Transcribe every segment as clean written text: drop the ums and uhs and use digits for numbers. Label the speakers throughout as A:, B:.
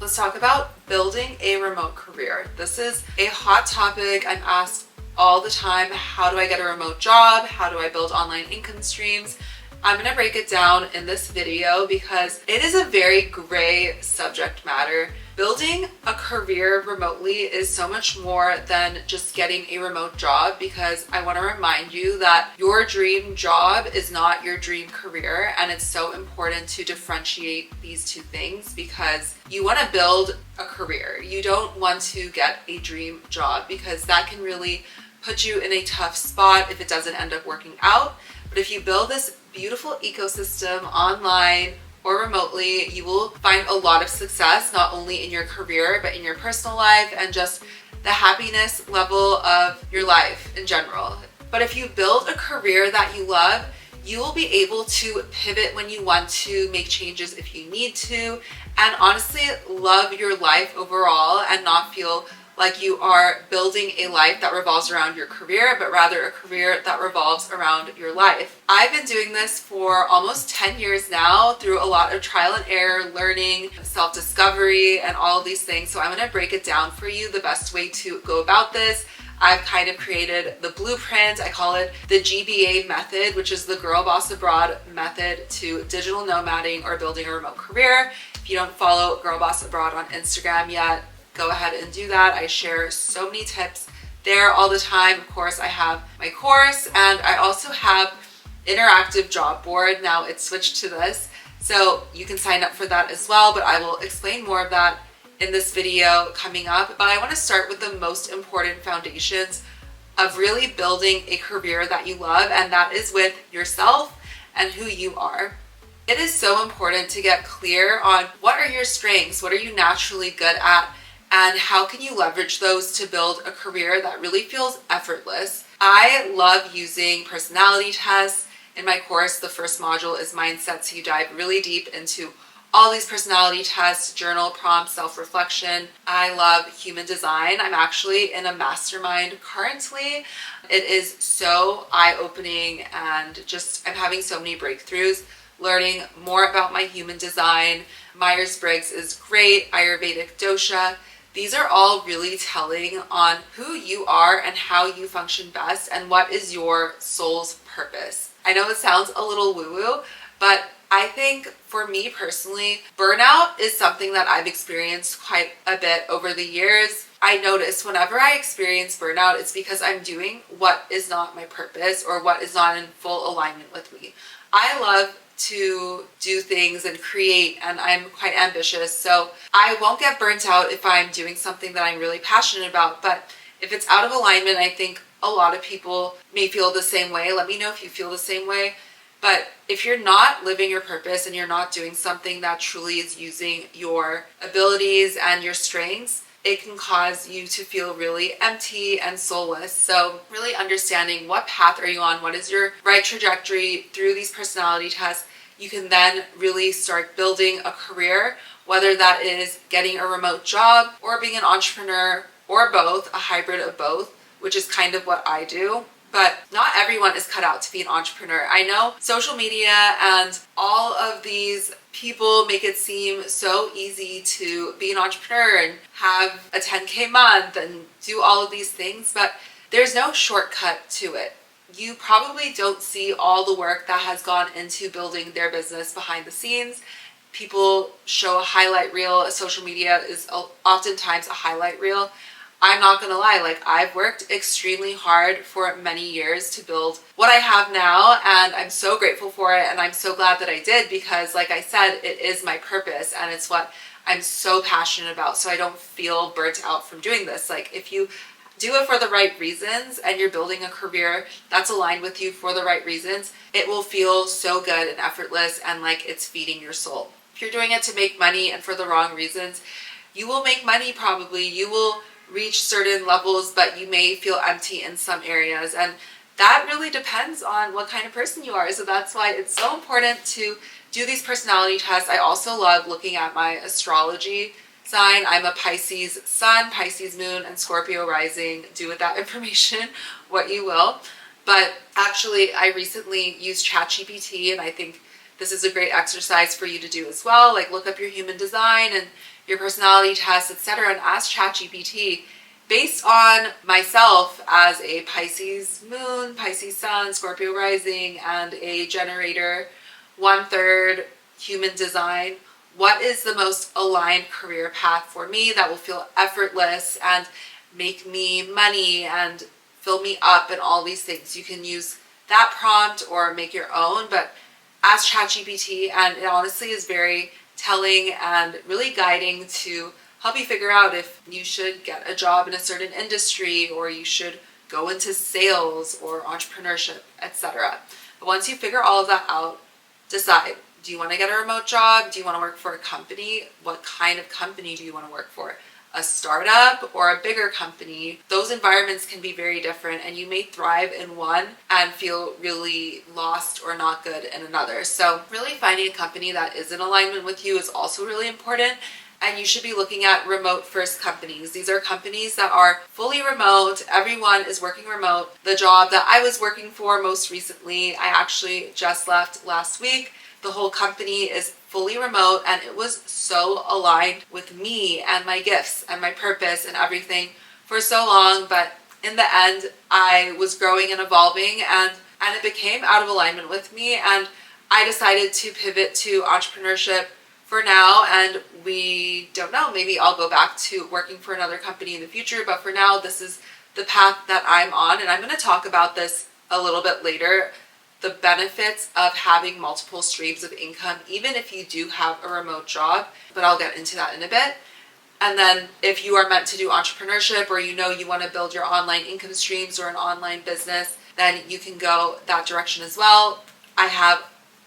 A: Let's talk about building a remote career. This is a hot topic. I'm asked all the time, how do I get a remote job? How do I build online income streams? I'm going to break it down in this video because it is a very gray subject matter. Building a career remotely is so much more than just getting a remote job, because I want to remind you that your dream job is not your dream career, and it's so important to differentiate these two things because you want to build a career. You don't want to get a dream job because that can really put you in a tough spot if it doesn't end up working out. But if you build this beautiful ecosystem online or remotely, you will find a lot of success, not only in your career, but in your personal life and just the happiness level of your life in general. But if you build a career that you love, you will be able to pivot when you want to, make changes if you need to, and honestly love your life overall and not feel like you are building a life that revolves around your career, but rather a career that revolves around your life. I've been doing this for almost 10 years now through a lot of trial and error, learning, self-discovery, and all of these things. So I'm going to break it down for you the best way to go about this. I've kind of created the blueprint. I call it the GBA method, which is the Girl Boss Abroad method to digital nomading or building a remote career. If you don't follow Girl Boss Abroad on Instagram yet, go ahead and do that. I share so many tips there all the time. Of course, I have my course and I also have interactive job board. Now it's switched to this, so you can sign up for that as well, but I will explain more of that in this video coming up. But I want to start with the most important foundations of really building a career that you love, and that is with yourself and who you are. It is so important to get clear on what are your strengths, what are you naturally good at, and how can you leverage those to build a career that really feels effortless. I love using personality tests. In my course, the first module is mindset, so you dive really deep into all these personality tests, journal prompts, self-reflection. I love human design. I'm actually in a mastermind currently. It is so eye-opening and just I'm having so many breakthroughs learning more about my human design. Myers-Briggs is great, Ayurvedic dosha. These are all really telling on who you are and how you function best and what is your soul's purpose. I know it sounds a little woo-woo, but I think for me personally, burnout is something that I've experienced quite a bit over the years. I notice whenever I experience burnout, it's because I'm doing what is not my purpose or what is not in full alignment with me. I love to do things and create, and I'm quite ambitious, so I won't get burnt out if I'm doing something that I'm really passionate about. But if it's out of alignment, I think a lot of people may feel the same way. Let me know if you feel the same way. But if you're not living your purpose and you're not doing something that truly is using your abilities and your strengths, it can cause you to feel really empty and soulless. So really understanding what path are you on, what is your right trajectory through these personality tests, you can then really start building a career, whether that is getting a remote job or being an entrepreneur or both, a hybrid of both, which is kind of what I do. But not everyone is cut out to be an entrepreneur. I know social media and all of these people make it seem so easy to be an entrepreneur and have a 10K month and do all of these things, but there's no shortcut to it. You probably don't see all the work that has gone into building their business behind the scenes. People show a highlight reel. Social media is oftentimes a highlight reel. I'm not gonna lie, like I've worked extremely hard for many years to build what I have now, and I'm so grateful for it, and I'm so glad that I did because, like I said, it is my purpose and it's what I'm so passionate about, so I don't feel burnt out from doing this. Like if you do it for the right reasons and you're building a career that's aligned with you for the right reasons, it will feel so good and effortless and like it's feeding your soul. If you're doing it to make money and for the wrong reasons, you will make money probably, you will reach certain levels, but you may feel empty in some areas, and that really depends on what kind of person you are. So that's why it's so important to do these personality tests. I also love looking at my astrology sign. I'm a Pisces sun, Pisces moon, and Scorpio rising. Do with that information what you will. But actually, I recently used ChatGPT, and I think this is a great exercise for you to do as well. Like look up your human design and your personality test, etc., and ask ChatGPT based on myself as a Pisces moon, Pisces sun, Scorpio rising, and a generator, 1/3 human design. What is the most aligned career path for me that will feel effortless and make me money and fill me up and all these things? You can use that prompt or make your own, but ask ChatGPT, and it honestly is very telling and really guiding to help you figure out if you should get a job in a certain industry or you should go into sales or entrepreneurship, etc. But once you figure all of that out, decide, do you want to get a remote job? Do you want to work for a company? What kind of company do you want to work for? A startup or a bigger company? Those environments can be very different, and you may thrive in one and feel really lost or not good in another. So really finding a company that is in alignment with you is also really important. And you should be looking at remote first companies. These are companies that are fully remote. Everyone is working remote. The job that I was working for most recently, I actually just left last week. The whole company is fully remote, and it was so aligned with me and my gifts and my purpose and everything for so long. But in the end, I was growing and evolving, and it became out of alignment with me. And I decided to pivot to entrepreneurship for now, and we don't know, maybe I'll go back to working for another company in the future, but for now this is the path that I'm on. And I'm going to talk about this a little bit later, the benefits of having multiple streams of income even if you do have a remote job, but I'll get into that in a bit. And then if you are meant to do entrepreneurship, or you know you want to build your online income streams or an online business, then you can go that direction as well. I have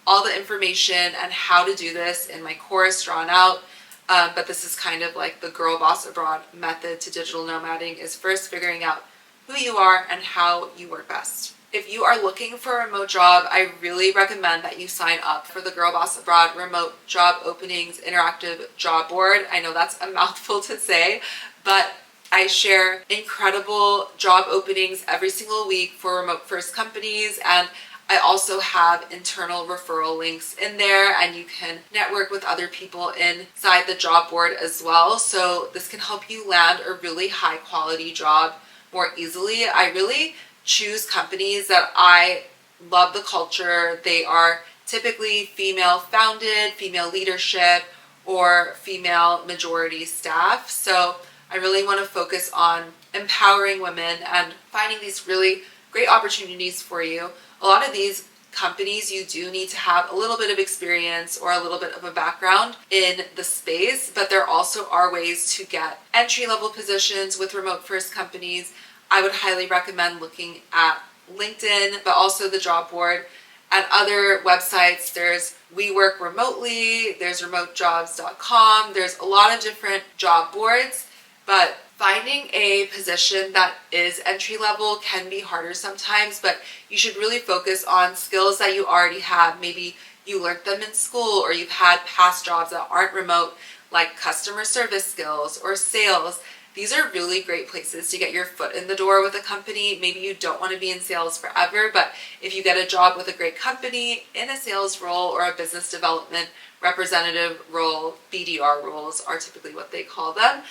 A: all the information and how to do this in my course drawn out. But this is kind of like the Girl Boss Abroad method to digital nomading, is first figuring out who you are and how you work best. If you are looking for a remote job, I really recommend that you sign up for the Girl Boss Abroad Remote Job Openings Interactive Job Board. I know that's a mouthful to say, but I share incredible job openings every single week for remote first companies, and I also have internal referral links in there, and you can network with other people inside the job board as well. So this can help you land a really high quality job more easily. I really choose companies that I love the culture. They are typically female founded, female leadership, or female majority staff. So I really want to focus on empowering women and finding these really great opportunities for you. A lot of these companies, you do need to have a little bit of experience or a little bit of a background in the space, but there also are ways to get entry-level positions with remote first companies. I would highly recommend looking at LinkedIn, but also the job board and other websites. There's We Work Remotely, there's remotejobs.com, there's a lot of different job boards, but finding a position that is entry level can be harder sometimes, but you should really focus on skills that you already have. Maybe you learned them in school, or you've had past jobs that aren't remote, like customer service skills or sales. These are really great places to get your foot in the door with a company. Maybe you don't want to be in sales forever, but if you get a job with a great company in a sales role or a business development representative role, BDR roles are typically what they call them,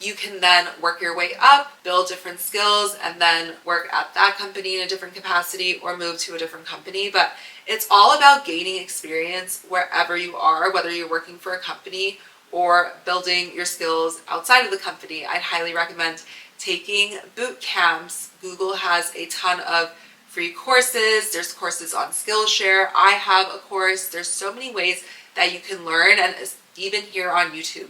A: you can then work your way up, build different skills, and then work at that company in a different capacity or move to a different company. But it's all about gaining experience wherever you are, whether you're working for a company or building your skills outside of the company. I'd highly recommend taking boot camps. Google has a ton of free courses. There's courses on Skillshare. I have a course. There's so many ways that you can learn, and even here on YouTube.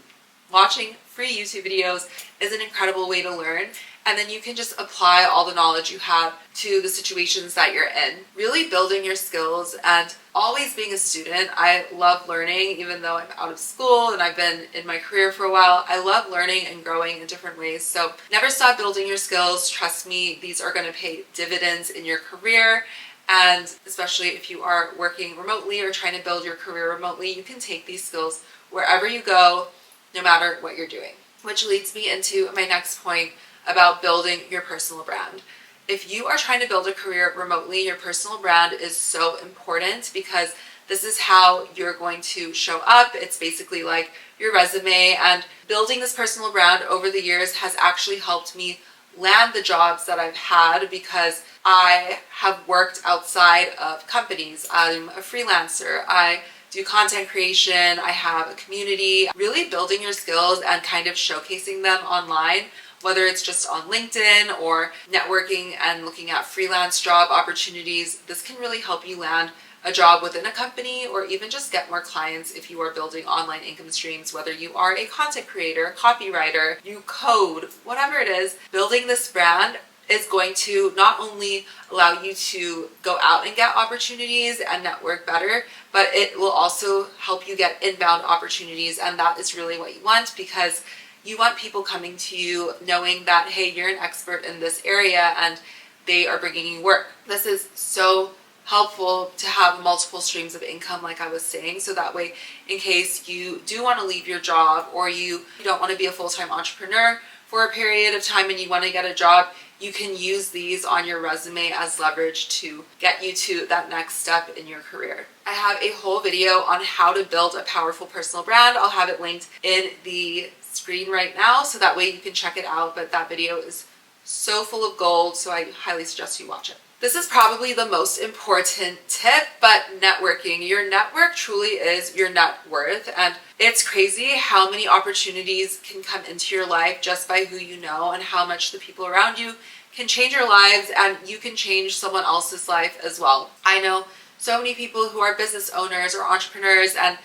A: Watching free YouTube videos is an incredible way to learn, and then you can just apply all the knowledge you have to the situations that you're in. Really building your skills and always being a student. I love learning, even though I'm out of school and I've been in my career for a while. I love learning and growing in different ways. So never stop building your skills. Trust me, these are going to pay dividends in your career. And especially if you are working remotely or trying to build your career remotely, you can take these skills wherever you go, no matter what you're doing. Which leads me into my next point about building your personal brand. If you are trying to build a career remotely, your personal brand is so important, because This is how you're going to show up. It's basically like your resume, and building this personal brand over the years has actually helped me land the jobs that I've had because I have worked outside of companies. I'm a freelancer. I do content creation. I have a community. Really building your skills and kind of showcasing them online, whether it's just on LinkedIn or networking and looking at freelance job opportunities. This can really help you land a job within a company or even just get more clients if you are building online income streams, whether you are a content creator, copywriter, you code, whatever it is. Building this brand is going to not only allow you to go out and get opportunities and network better, but it will also help you get inbound opportunities. And that is really what you want, because you want people coming to you knowing that, hey, you're an expert in this area and they are bringing you work. This is so helpful to have multiple streams of income, like I was saying, so that way in case you do want to leave your job or you don't want to be a full-time entrepreneur for a period of time and you want to get a job, you can use these on your resume as leverage to get you to that next step in your career. I have a whole video on how to build a powerful personal brand. I'll have it linked in the screen right now, so that way you can check it out. But that video is so full of gold, so I highly suggest you watch it. This is probably the most important tip, but networking. Your network truly is your net worth, and it's crazy how many opportunities can come into your life just by who you know, and how much the people around you can change your lives, and you can change someone else's life as well. I know so many people who are business owners or entrepreneurs, and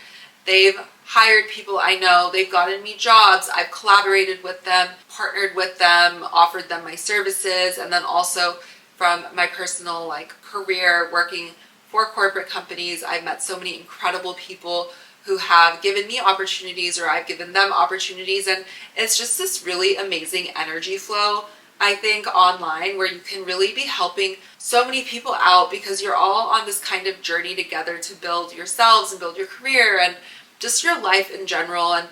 A: they've hired people I know, they've gotten me jobs, I've collaborated with them, partnered with them, offered them my services, and then also from my personal career working for corporate companies, I've met so many incredible people who have given me opportunities or I've given them opportunities, and it's just this really amazing energy flow, I think, online, where you can really be helping so many people out because you're all on this kind of journey together to build yourselves and build your career and just your life in general. And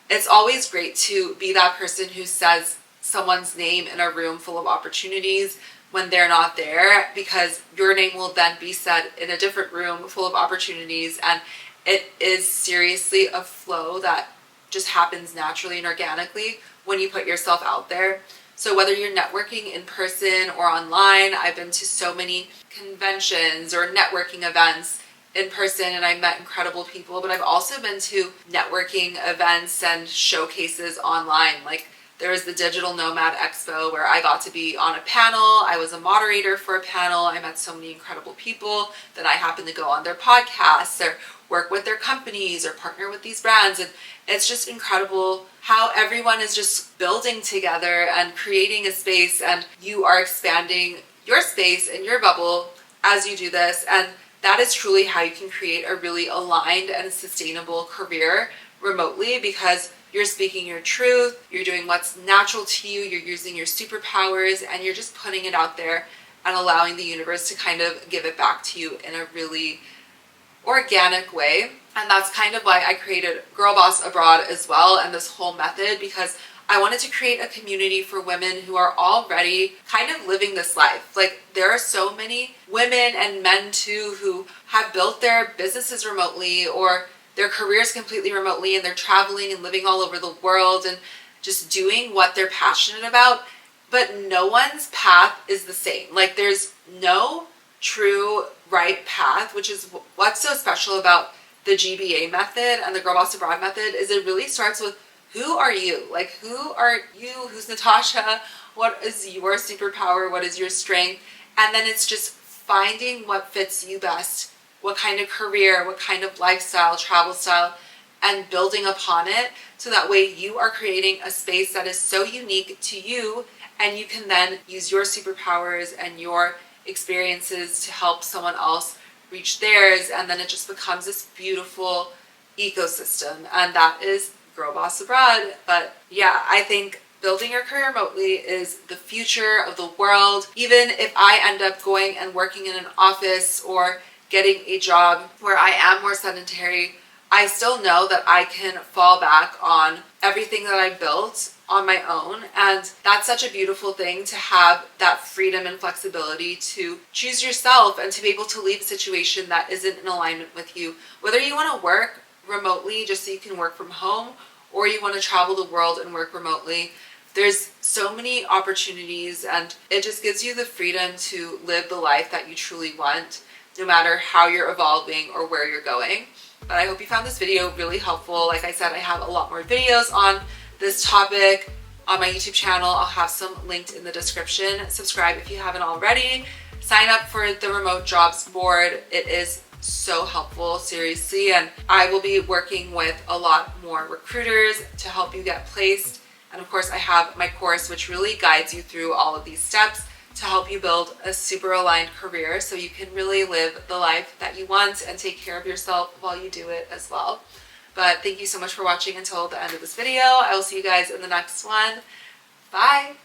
A: it's always great to be that person who says someone's name in a room full of opportunities when they're not there, because your name will then be said in a different room full of opportunities. And it is seriously a flow that just happens naturally and organically when you put yourself out there. So whether you're networking in person or online, I've been to so many conventions or networking events in person and I met incredible people, but I've also been to networking events and showcases online. Like there was the Digital Nomad Expo where I got to be on a panel. I was a moderator for a panel. I met so many incredible people. Then I happened to go on their podcasts or work with their companies or partner with these brands. And it's just incredible how everyone is just building together and creating a space, and you are expanding your space and your bubble as you do this. And that is truly how you can create a really aligned and sustainable career remotely, because you're speaking your truth, you're doing what's natural to you, you're using your superpowers, and you're just putting it out there and allowing the universe to kind of give it back to you in a really organic way. And that's kind of why I created Girl Boss Abroad as well, and this whole method, because I wanted to create a community for women who are already kind of living this life. Like there are so many women and men too who have built their businesses remotely or their careers completely remotely, and they're traveling and living all over the world and just doing what they're passionate about. But no one's path is the same. Like there's no true right path, which is what's so special about the GBA method and the Girl Boss Abroad method, is it really starts with who are you? Like who are you? Who's Natasha? What is your superpower? What is your strength? And then it's just finding what fits you best, what kind of career, what kind of lifestyle, travel style, and building upon it, so that way you are creating a space that is so unique to you, and you can then use your superpowers and your experiences to help someone else reach theirs, and then it just becomes this beautiful ecosystem, and that is Girl Boss Abroad. But yeah, I think building your career remotely is the future of the world. Even if I end up going and working in an office or getting a job where I am more sedentary, I still know that I can fall back on everything that I built on my own. And that's such a beautiful thing, to have that freedom and flexibility to choose yourself and to be able to leave a situation that isn't in alignment with you. Whether you want to work remotely just so you can work from home, or you want to travel the world and work remotely, there's so many opportunities, and it just gives you the freedom to live the life that you truly want, no matter how you're evolving or where you're going. But I hope you found this video really helpful. Like I said, I have a lot more videos on this topic on my YouTube channel. I'll have some linked in the description. Subscribe if you haven't already. Sign up for the remote jobs board. It is so helpful, seriously, and I will be working with a lot more recruiters to help you get placed. And of course, I have my course, which really guides you through all of these steps to help you build a super aligned career so you can really live the life that you want and take care of yourself while you do it as well. But thank you so much for watching until the end of this video. I will see you guys in the next one. Bye!